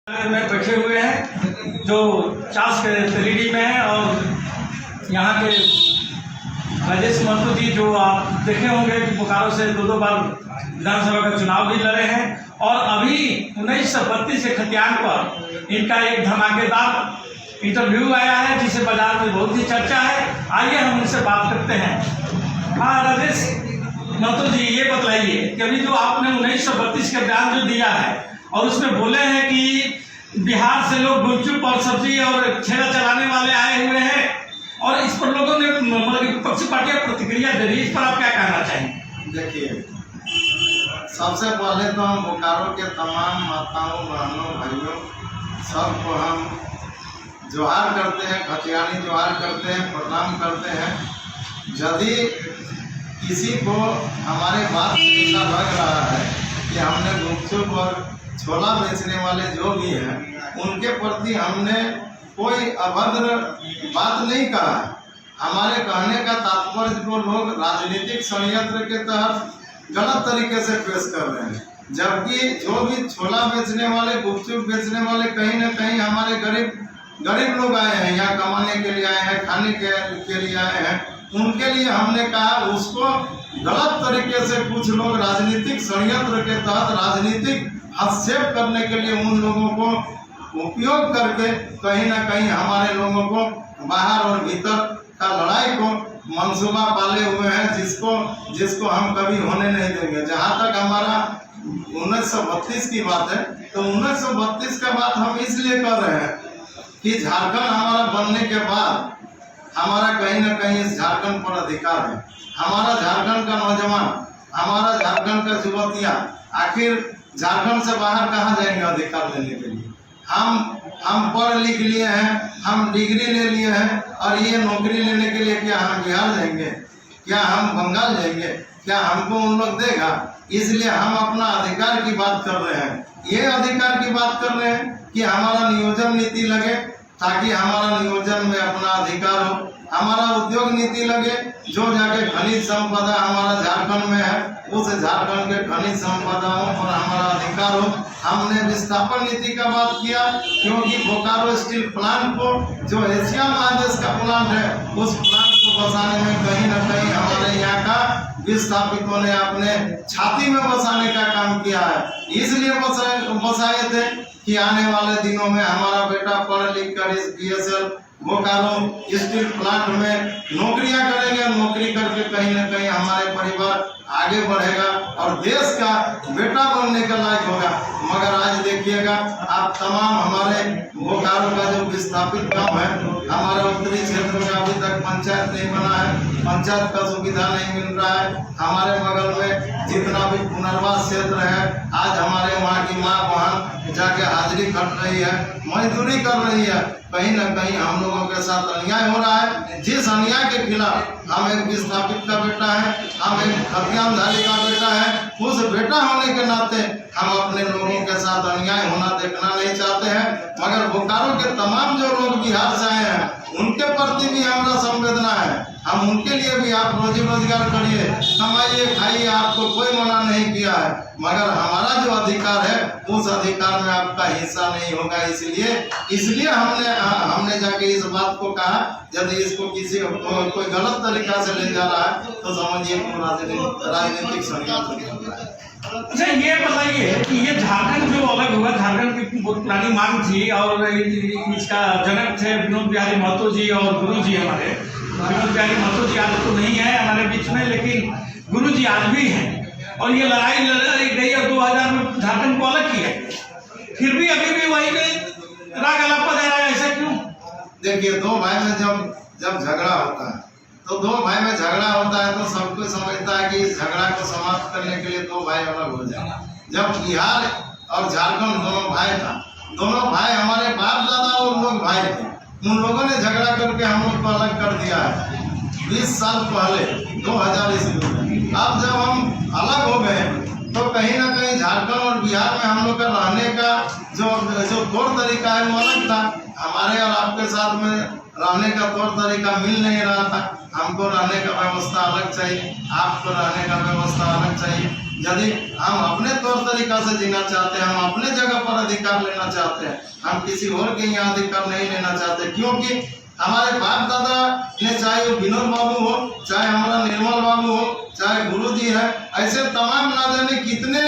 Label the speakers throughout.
Speaker 1: में बैठे हुए हैं जो चास के 3D में है और यहाँ के राजेश महतो जी जो आप देखे होंगे कि बोकारो से दो बार विधानसभा का चुनाव भी लड़े हैं और अभी 1932 के खतियान पर इनका एक धमाकेदार इंटरव्यू आया है जिसे बाजार में बहुत ही चर्चा है। आइए हम उनसे बात करते हैं। हाँ राजेश महतो जी, ये बताइए कि अभी जो आपने 1932 का बयान जो दिया है और उसमें बोले हैं कि बिहार से लोग गुपचुप और सब्जी और ठेला चलाने वाले आए हुए हैं और इस पर लोगों ने मतलब विपक्षी पार्टियां प्रतिक्रिया दे रही है, इस पर आप क्या कहना चाहेंगे?
Speaker 2: देखिए, सबसे पहले तो हम बोकारो के तमाम माताओं बहनों भाइयों सबको हम जोहार करते हैं, खतियानी जोहार करते हैं, प्रणाम करते हैं। यदि किसी को हमारे बात से ऐसा लग रहा है कि हमने गुपचुप और छोला बेचने वाले जो भी हैं उनके प्रति हमने कोई अभद्र बात नहीं कहा। हमारे कहने का तात्पर्य को लोग राजनीतिक षड्यंत्र के तहत गलत तरीके से पेश कर रहे हैं, जबकि जो भी छोला बेचने वाले गुपचुप बेचने वाले कहीं ना कहीं हमारे गरीब लोग आए हैं, यहाँ कमाने के लिए आए हैं, खाने के लिए आए हैं। उनके लिए हमने कहा उसको गलत तरीके से कुछ लोग राजनीतिक षड्यंत्र के तहत राजनीतिक हस्तक्षेप करने के लिए उन लोगों को उपयोग करके कहीं ना कहीं हमारे लोगों को बाहर और भीतर का लड़ाई को मंसूबा पाले हुए हैं, जिसको हम कभी होने नहीं देंगे। जहां तक हमारा 1932 की बात है तो 1932 का बात हम इसलिए कर रहे हैं कि झारखंड हमारा बनने के बाद हमारा कहीं ना कहीं इस झारखंड पर अधिकार है। हमारा झारखंड का नौजवान, हमारा झारखंड का युवतियाँ आखिर झारखंड से बाहर कहाँ जाएंगे अधिकार लेने के लिए? हम पढ़ लिख लिए हैं, हम डिग्री ले लिए हैं और ये नौकरी लेने के लिए क्या हम बिहार जाएंगे, क्या हम बंगाल जाएंगे, क्या हमको उन लोग देगा? इसलिए हम अपना अधिकार की बात कर रहे हैं। ये अधिकार की बात कर रहे हैं कि हमारा नियोजन नीति लगे ताकि हमारा नियोजन में अपना अधिकार हो, हमारा उद्योग नीति लगे जो जाके खनिज संपदा हमारा झारखंड में है उस झारखंड के खनिज संपदाओं पर हमारा अधिकार हो। हमने विस्थापन नीति का बात किया क्योंकि बोकारो स्टील प्लांट को जो एशिया महादेश का प्लांट है उस प्लांट को बसाने में कहीं ना कहीं हमारे यहाँ का विस्थापितों ने अपने छाती में बसाने का काम किया है। इसलिए बसाए थे कि आने वाले दिनों में हमारा बेटा पढ़ लिख कर इस BSL बोकारो स्टील प्लांट में नौकरियां करेंगे, नौकरी करके कहीं ना कहीं हमारे परिवार आगे बढ़ेगा और देश का बेटा बनने का लायक होगा। मगर आज देखिएगा आप तमाम हमारे बोकारो का जो विस्थापित गांव है, हमारे उत्तरी क्षेत्र में अभी तक पंचायत नहीं बना है, पंचायत का सुविधा नहीं मिल रहा है। हमारे बगल में जितना भी पुनर्वास क्षेत्र है, आज हमारे वहाँ की माँ बहन जाके हाजिरी खट रही है, मजदूरी कर रही है। कहीं ना कहीं हम लोगों के साथ अन्याय हो रहा है। जिस अन्याय के खिलाफ हम एक विस्थापित का बेटा है, हम एक खतियानधारी का बेटा है, उस बेटा होने के नाते हम अपने लोगों के साथ अन्याय होना देखना नहीं चाहते हैं। मगर बोकारो के तमाम जो लोग बिहार से आए हैं उनके प्रति भी हमारा संवेदना है। हम उनके लिए भी आप रोजी रोजगार करिए, कमाइए, खाइए, आपको कोई मना नहीं किया है, मगर हमारा जो अधिकार है उस अधिकार में आपका हिस्सा नहीं होगा। इसलिए हमने जाके इस बात को कहा, यदि इसको किसी कोई गलत तरीका से ले जा रहा है तो समझिए राजनीतिक षड्यंत्र चल रहा है।
Speaker 1: अच्छा ये बताइए कि ये झारखंड जो अलग हुआ, झारखंड की बहुत पुरानी मांग थी और इसका जनक थे विनोद बिहारी महतो जी और गुरु जी। हमारे विनोद बिहारी महतो जी आज तो नहीं है हमारे बीच में, लेकिन गुरु जी आज भी हैं और ये लड़ाई लड़ी गई और 2000 में झारखंड को अलग किया, फिर भी अभी भी वही राग अलापा जा रहा है। ऐसा क्यों?
Speaker 2: देखिए, दो भाई में जब झगड़ा होता है तो दो भाई में झगड़ा होता है तो सबको समझता है कि इस झगड़ा को समाप्त करने के लिए दो भाई अलग हो जाए। जब बिहार और झारखंड दोनों भाई था, दोनों भाई हमारे बाप दादा और लोग भाई थे, उन लोगों ने झगड़ा करके हम लोग को अलग कर दिया है 20 साल पहले 2000 ईस्वी में। अब जब हम अलग हो गए तो कहीं ना कहीं झारखंड और बिहार में हम लोग का रहने का जो तौर तरीका है वो अलग था। हमारे और आपके साथ में रहने का तौर तरीका मिल नहीं रहा था। हमको रहने का व्यवस्था अलग चाहिए, आपको रहने का व्यवस्था अलग चाहिए। यदि हम अपने तौर तरीका से जीना चाहते हैं, हम अपने जगह पर अधिकार लेना चाहते हैं, हम किसी और के यहाँ अधिकार नहीं लेना चाहते। क्योंकि हमारे बाप दादा ने, चाहे वो विनोद बाबू हो, चाहे हमारा निर्मल बाबू हो, चाहे गुरु जी है, ऐसे तमाम ना जाने कितने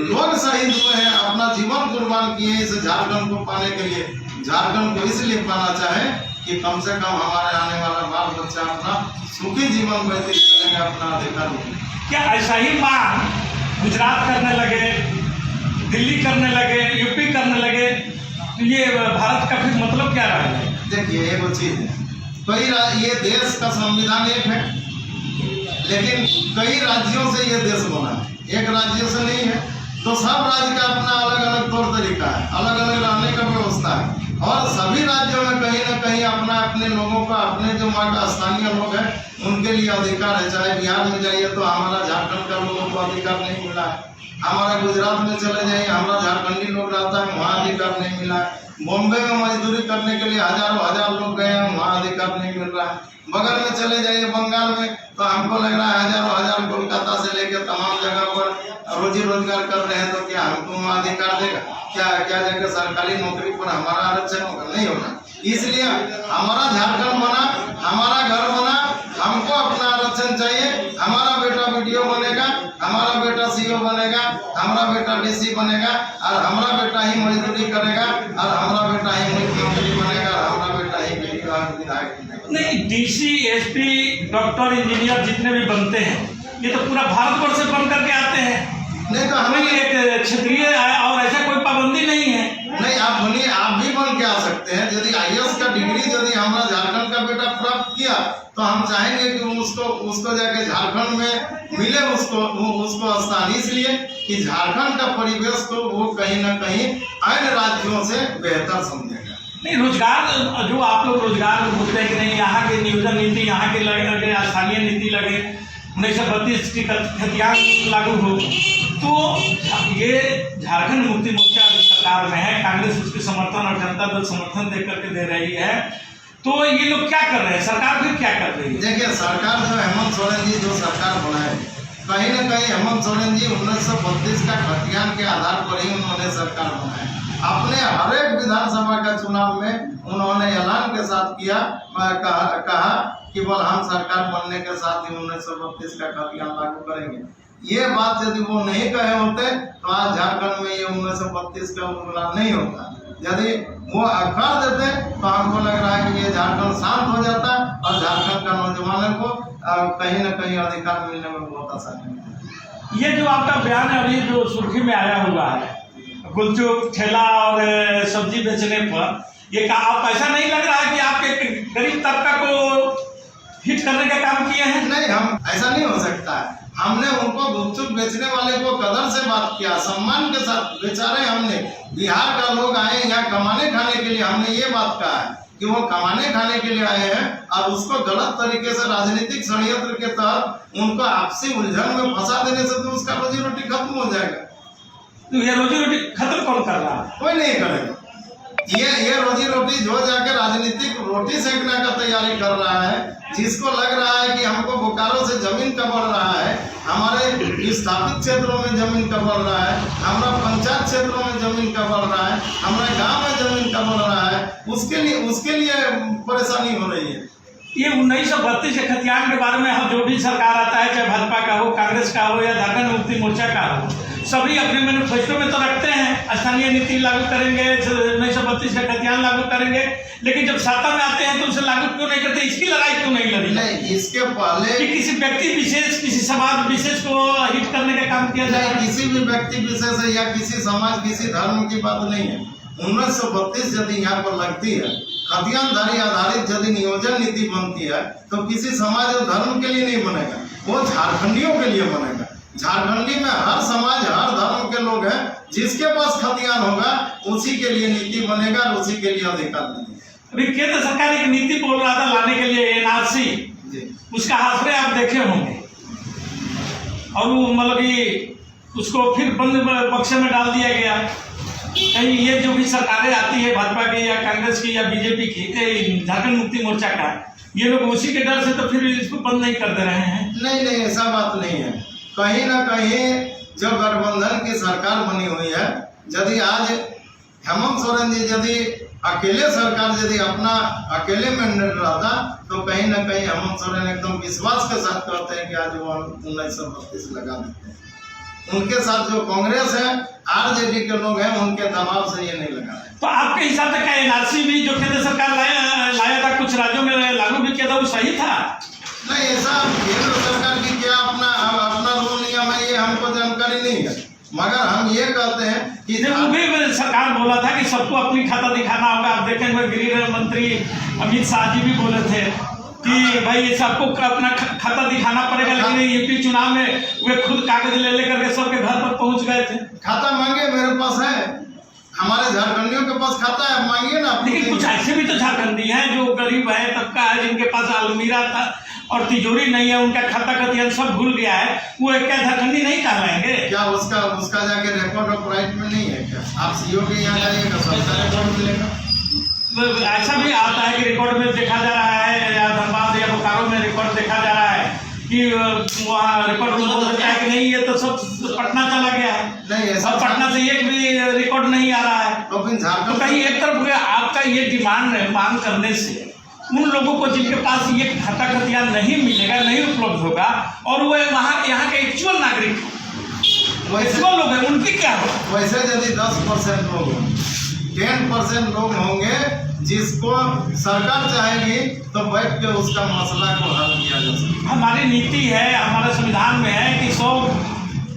Speaker 2: लोग शहीद हुए हैं, अपना जीवन कुर्बान किए इस झारखंड को पाने के लिए। झारखंड को इसलिए पाना चाहे कि कम से कम हमारे आने वाला बाल बच्चा अपना सुखी जीवन व्यतीत करेंगे, अपना अधिकार मिलेगा।
Speaker 1: क्या ऐसा ही मांग गुजरात करने लगे, दिल्ली करने लगे, यूपी करने लगे, तो ये भारत का फिर मतलब क्या रहेगा?
Speaker 2: देखिए एक चीज है, ये देश का संविधान एक है, लेकिन कई राज्यों से ये देश बना है, एक राज्य से नहीं है। तो सब राज्य का अपना अलग अलग तौर तरीका है, अलग अलग रहने का व्यवस्था है, और सभी राज्यों में कहीं ना कहीं अपना अपने लोगों का, अपने जो वहाँ का स्थानीय लोग हैं उनके लिए अधिकार है। चाहे बिहार में जाइए तो हमारा झारखंड का लोगों को अधिकार नहीं मिला है, हमारा गुजरात में चले जाइए हमारा झारखंडी लोग रहता है, वहाँ अधिकार नहीं मिला है। बॉम्बे में मजदूरी करने के लिए हजारों हजार लोग गए हैं, वहाँ अधिकार नहीं मिल रहा है। बगल में चले जाइए बंगाल में, तो हमको लग रहा है हजारों हजार कोलकाता से लेकर तमाम जगह पर रोजी रोजगार कर रहे हैं, तो क्या हमको वहाँ अधिकार देगा? क्या क्या जगह सरकारी नौकरी पर हमारा आरक्षण होगा? नहीं होगा। इसलिए हमारा झारखंड बना, हमारा घर बना, हमको अपना आरक्षण चाहिए। हमारा बेटा वीडियो बनेगा, हमारा बेटा सीओ बनेगा, हमारा बेटा डीसी बनेगा, और हमारा बेटा ही मजदूरी करेगा, और हमारा बेटा ही मुख्यमंत्री बनेगा, और हमारा बेटा ही विधायक बनेगा।
Speaker 1: नहीं, डीसी, एसपी, डॉक्टर, इंजीनियर जितने भी बनते हैं ये तो पूरा भारतवर्ष से बन करके आते हैं।
Speaker 2: नहीं तो
Speaker 1: हमें एक क्षेत्रीय और ऐसा कोई पाबंदी नहीं है।
Speaker 2: नहीं, आप बनिए, आप भी बन के आ सकते हैं। यदि IAS का डिग्री यदि हमारा झारखंड का बेटा प्राप्त किया तो हम चाहेंगे कि उसको जाके झारखंड में मिले उसको स्थान, इसलिए कि झारखंड का परिवेश को वो कहीं ना कहीं अन्य राज्यों से बेहतर समझेगा।
Speaker 1: नहीं, रोजगार जो आप लोग रोजगार बोलते हैं कि नहीं, यहाँ की नियोजन नीति, यहाँ के लगे, स्थानीय नीति लगे, 1932 की खतियान लागू हो, तो ये झारखंड मुक्ति मोर्चा सरकार में है, कांग्रेस उसके समर्थन और जनता दल समर्थन दे करके दे रही है, तो ये लोग क्या कर रहे हैं? सरकार फिर क्या कर रही है?
Speaker 2: देखिए, सरकार जो हेमंत सोरेन जी जो सरकार बनाए, कहीं ना कहीं हेमंत सोरेन जी 1932 का खतियान के आधार पर ही उन्होंने सरकार बनाया। अपने हर एक विधानसभा का चुनाव में उन्होंने ऐलान के साथ किया, कहा कि बोल हम सरकार बनने के साथ ही 1932 का खतियान लागू करेंगे। ये बात यदि वो नहीं कहे होते तो आज झारखंड में ये 1932 का उन्मूलन नहीं होता। यदि वो कर देते तो हमको लग रहा है कि ये झारखंड शांत हो जाता और झारखंड का नौजवानों को कहीं न कहीं अधिकार मिलने में बहुत आसानी होती।
Speaker 1: ये जो आपका बयान है अभी जो सुर्खी में आया हुआ है, गुलचुप ठेला और सब्जी बेचने पर, ये आप ऐसा नहीं लग रहा है कि आप एक गरीब तबका को हिट करने का काम किए हैं?
Speaker 2: नहीं, हम ऐसा नहीं हो सकता है। हमने उनको गुपचुप बेचने वाले को कदर से बात किया, सम्मान के साथ। बेचारे हमने बिहार का लोग आए यहाँ कमाने खाने के लिए, हमने ये बात कहा है कि वो कमाने खाने के लिए आए हैं और उसको गलत तरीके से राजनीतिक षड्यंत्र के तहत उनको आपसी उलझन में फंसा देने से तो उसका रोजी रोटी खत्म हो जाएगा।
Speaker 1: तो ये रोजी रोटी खत्म कौन कर रहा है?
Speaker 2: कोई नहीं करेगा। ये रोजी रोटी जो जाके राजनीतिक रोटी सेकने का तैयारी कर रहा है, जिसको लग रहा है कि हमको बोकारो से जमीन का बढ़ रहा है, हमारे स्थापित क्षेत्रों में जमीन का बढ़ रहा है, हमारा पंचायत क्षेत्रों में जमीन का बढ़ रहा है, हमारे गांव में जमीन का बढ़ रहा है, उसके लिए परेशानी हो रही है।
Speaker 1: ये 1932 के खतियान के बारे में हम जो भी सरकार आता है, चाहे भाजपा का हो, कांग्रेस का हो या झारखंड मुक्ति मोर्चा का हो, सभी अपने मैनिफेस्टो में तो रखते हैं स्थानीय नीति लागू करेंगे, 1932 का खतियान लागू करेंगे, लेकिन जब सत्ता में आते हैं तो उसे लागू क्यों नहीं करते? इसकी लड़ाई क्यों नहीं लड़ी?
Speaker 2: नहीं, इसके पहले
Speaker 1: कि किसी व्यक्ति विशेष, किसी समाज विशेष को हिट करने का काम किया जाए?
Speaker 2: किसी भी व्यक्ति विशेष या किसी समाज, किसी धर्म की बात नहीं है। 1932 यदि यहाँ पर लगती है, खतियानधारी आधारित यदि नियोजन नीति बनती है, तो किसी समाज और धर्म के लिए नहीं बनेगा, वो झारखंडियों के लिए बनेगा। झारखंडी में हर समाज, हर धर्म के लोग हैं, जिसके पास खतियान होगा उसी के लिए नीति बनेगा और उसी के लिए अधिकार मिलेगा।
Speaker 1: अभी केंद्र सरकार एक नीति बोल रहा था लाने के लिए NRC, उसका हाथरे आप देखे होंगे, और वो मतलब कि उसको फिर बंद बक्से में डाल दिया गया। कहीं ये जो भी सरकारें आती है भाजपा की या कांग्रेस की या बीजेपी की, झारखंड मुक्ति मोर्चा का, ये लोग उसी के डर से तो फिर इसको बंद नहीं कर दे रहे हैं।
Speaker 2: नहीं, ऐसा बात नहीं है। कहीं ना कहीं जो गठबंधन की सरकार बनी हुई है, यदि आज हेमंत सोरेन जी यदि अकेले सरकार यदि अपना अकेले मैंडेट रहता तो कहीं ना कहीं हेमंत सोरेन एकदम विश्वास के साथ कहते हैं कि आज वो 1932 लगा देते हैं। उनके साथ जो कांग्रेस है, आरजेडी के लोग हैं, उनके दबाव से ये नहीं लगा रहे।
Speaker 1: तो आपके हिसाब से क्या एनआरसी भी जो केंद्र सरकार लाया था, कुछ राज्यों में लागू भी किया था, वो सही था?
Speaker 2: नहीं, ऐसा केंद्र सरकार की क्या अपना रूल नियम है, ये हमको जानकारी नहीं है, मगर हम ये कहते हैं कि
Speaker 1: वो भी सरकार बोला था कि सबको अपनी खाता दिखाना होगा। आप देखेंगे गृह मंत्री अमित शाह जी भी बोले थे कि भाई ये सबको अपना खाता दिखाना पड़ेगा, लेकिन यूपी चुनाव में वे खुद कागज ले लेकर के सबके घर पर पहुंच गए थे।
Speaker 2: खाता मांगे, मेरे पास है, हमारे झारखंडियों के पास खाता है, मांगिए ना।
Speaker 1: लेकिन कुछ ऐसे भी तो झारखंडी हैं जो गरीब है, तबका है, जिनके पास अलमीरा था और तिजोरी नहीं है, उनका खाता खतियान सब भूल गया है, वो एक क्या झारखंडी नहीं कहलाएंगे क्या?
Speaker 2: उसका जाके रिकॉर्ड ऑफ राइट में नहीं है क्या? आप सीओ के यहाँ जाइएगा, सबका रिकॉर्ड मिलेगा।
Speaker 1: ऐसा भी आता है कि रिकॉर्ड में देखा जा रहा है, या धनबाद या बोकारो में रिकॉर्ड देखा जा रहा है कि वहाँ रिकॉर्ड में बोल सकता है कि नहीं ये तो सब पटना चला गया है,
Speaker 2: नहीं ऐसा
Speaker 1: पटना से एक भी रिकॉर्ड नहीं आ रहा है।
Speaker 2: तो फिर झारखंड
Speaker 1: तो कहीं एक तरफ आपका ये डिमांड है, मांग करने से उन लोगों को जिनके पास ये खाता खतियान नहीं मिलेगा, नहीं उपलब्ध होगा, और वो यहाँ के एक्चुअल नागरिक वैसे लोग हैं, उनकी क्या होगा?
Speaker 2: वैसे यदि 10% लोग 10% लोग होंगे जिसको सरकार चाहेगी तो बैठ के उसका मसला को हल किया जा सकता।
Speaker 1: हमारी नीति है, हमारे संविधान में है कि 100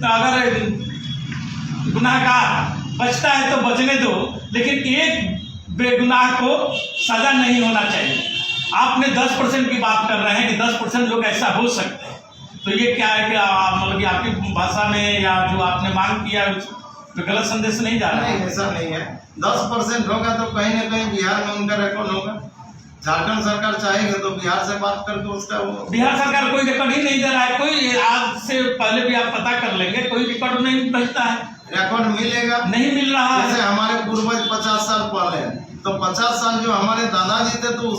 Speaker 1: अगर गुनाहगार बचता है तो बचने दो, लेकिन एक बेगुनाह को सजा नहीं होना चाहिए। आपने 10% की बात कर रहे हैं कि 10% लोग ऐसा हो सकते हैं, तो ये क्या है कि मतलब कि आपकी भाषा में या जो आपने मांग किया तो गलत संदेश नहीं जा रहा है?
Speaker 2: नहीं, ऐसा नहीं है। 10% होगा तो कहीं ना कहीं बिहार में उनका रिकॉर्ड होगा। झारखंड सरकार चाहेगी तो बिहार से बात करके उसका
Speaker 1: बिहार सरकार कोई रिकॉर्ड ही नहीं दे रहा है। कोई आज से पहले भी आप पता कर लेंगे, कोई रिकॉर्ड नहीं भेजता है।
Speaker 2: रिकॉर्ड मिलेगा,
Speaker 1: नहीं मिल रहा है।
Speaker 2: जैसे हमारे पूर्वज 50 साल पहले, तो 50 साल जो हमारे दादाजी थे तो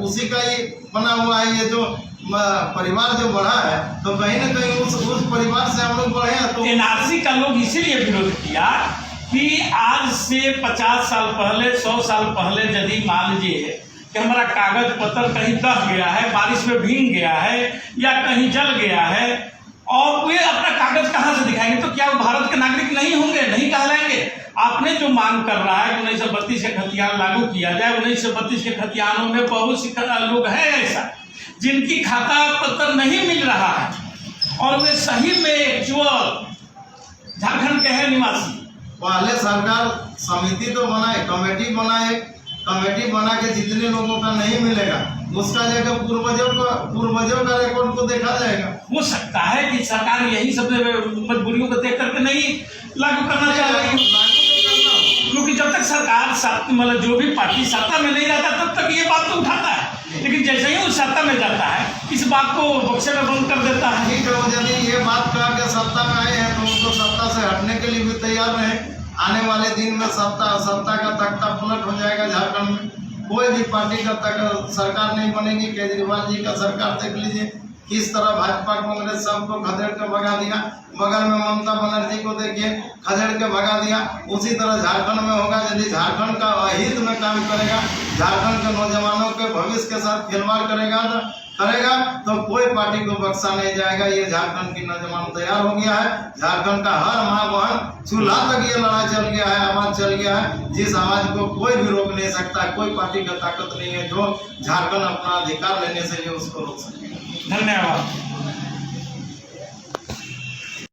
Speaker 2: उसी का ही बना हुआ है। ये जो परिवार जो बढ़ा है तो कहीं ना कहीं उस परिवार से हम लोग बढ़े हैं। तो
Speaker 1: एनआरसी का लोग इसीलिए विरोध किया कि आज से 50 साल पहले, 100 साल पहले यदि मान लीजिए कि हमारा कागज पत्र कहीं दह गया है, बारिश में भीग गया है या कहीं जल गया है, और वे अपना कागज कहाँ से दिखाएंगे? तो क्या वो भारत के नागरिक नहीं होंगे, नहीं कहलाएंगे? आपने जो मांग कर रहा है 1932 के खतियान लागू किया जाए, 1932 के खतियानों में बहुत सी लोग हैं ऐसा जिनकी खाता पत्र नहीं मिल रहा है और वे सही में एक्चुअल झारखंड के हैं निवासी।
Speaker 2: पहले सरकार समिति तो बनाए, कमेटी बना के जितने लोगों का नहीं मिलेगा उसका जगह पूर्वजों का रिकॉर्ड को देखा जाएगा।
Speaker 1: हो सकता है कि सरकार यही सब मजबूरियों को देख करके नहीं लागू करना चाह रही है, क्योंकि जब तक सरकार मतलब जो भी पार्टी सत्ता में नहीं रहता तब तक ये बात तो उठाता है, लेकिन जैसे ही वो सत्ता में जाता है इस बात को बक्से में बंद कर देता है।
Speaker 2: ठीक है, यदि ये बात कहा के सत्ता में आए हैं तो उनको सत्ता से हटने के लिए भी तैयार रहे। आने वाले दिन में सत्ता का तख्ता पलट हो जाएगा झारखंड में, कोई भी पार्टी का सरकार नहीं बनेगी। केजरीवाल जी का सरकार देख लीजिए किस तरह भाजपा कांग्रेस सबको खदेड़ के भगा दिया, बगल में ममता बनर्जी को देखिए खदेड़ के भगा दिया। उसी तरह झारखंड में होगा, यदि झारखंड का अहित में काम करेगा, झारखंड के नौजवानों के भविष्य के साथ खिलवाड़ करेगा तो कोई पार्टी को बख्शा नहीं जाएगा। ये झारखंड की नौजवान तैयार हो गया है। झारखंड का हर माँ बहन चूल्हा तक ये लड़ाई चल गया है, आवाज चल गया है, जिस आवाज को कोई भी रोक नहीं सकता। कोई पार्टी का ताकत नहीं है जो झारखंड अपना अधिकार लेने से ये उसको रोक सके।
Speaker 1: धन्यवाद।